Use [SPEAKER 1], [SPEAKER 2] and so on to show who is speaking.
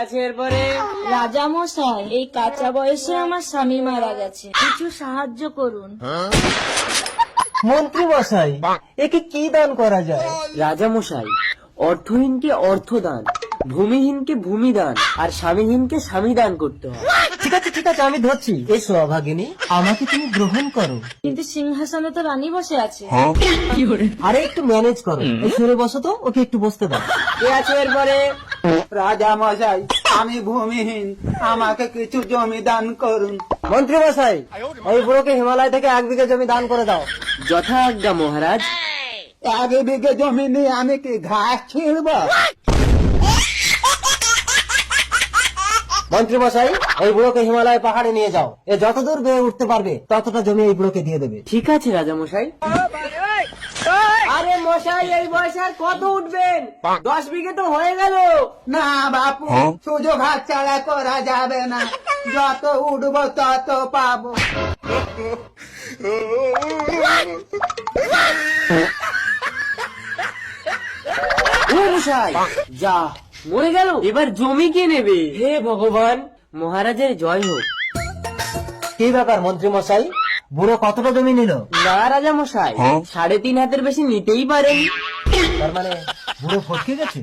[SPEAKER 1] আছে এরপরে?
[SPEAKER 2] রাজা মশাই, এই কাঁচা বয়সে আমার স্বামী মারা গেছে, কিছু সাহায্য করুন।
[SPEAKER 3] মন্ত্রী মশাই, একে কি দান করা যায়?
[SPEAKER 1] রাজা মশাই, অর্থহীনকে অর্থদান, ভূমিহীনকে ভূমিদান, আর স্বামীহীনকে স্বামী দান করতে হয়।
[SPEAKER 3] ঠিক আছে, আমি ধরছি। এসো অভাগিনী, আমাকে তুমি গ্রহণ করো।
[SPEAKER 2] কিন্তু সিংহাসনে তো রানী বসে আছে।
[SPEAKER 3] আরে একটু ম্যানেজ করো। এই সরে বসো তো, ওকে একটু বসতে দাও।
[SPEAKER 1] কে আছে এরপরে?
[SPEAKER 4] রাজা মশাই, আমি ভূমিহীন, আমাকে কিছু জমি দান করুন।
[SPEAKER 3] মন্ত্রী মশাই, ওই বুড়োকে হিমালয় থেকে 1 বিঘা জমি দান করে দাও।
[SPEAKER 1] যথা আজ্ঞা মহারাজ।
[SPEAKER 4] 1 বিঘে জমি নিয়ে আমি কি ঘাস ছিঁড়ব?
[SPEAKER 3] মন্ত্রী মশাই, ওই বুড়োকে হিমালয় পাহাড়ে নিয়ে যাও। এ যতদূর বেয়ে উঠতে পারবে ততটা জমি এই বুড়োকে দিয়ে দেবে।
[SPEAKER 1] ঠিক আছে রাজা মশাই। আরে মশাই, এই বয়সে আর কত উঠবেন? 10 বিঘে তো হয়ে গেল।
[SPEAKER 4] না বাপু, সুযোগ হাত ছাড়া করা যাবে না, যত উঠবো তত পাবো।
[SPEAKER 1] ও মশাই, যা মরে গেল, এবার জমি কে নেবে? হে ভগবান, মহারাজের জয় হোক।
[SPEAKER 3] কি ব্যাপার মন্ত্রী মশাই, বুড়ো কতটা জমি নিল?
[SPEAKER 1] না রাজা মশাই, 3.5 হাতের বেশি নিতেই পারেন।
[SPEAKER 3] তার মানে বুড়ো ফটকে গেছে।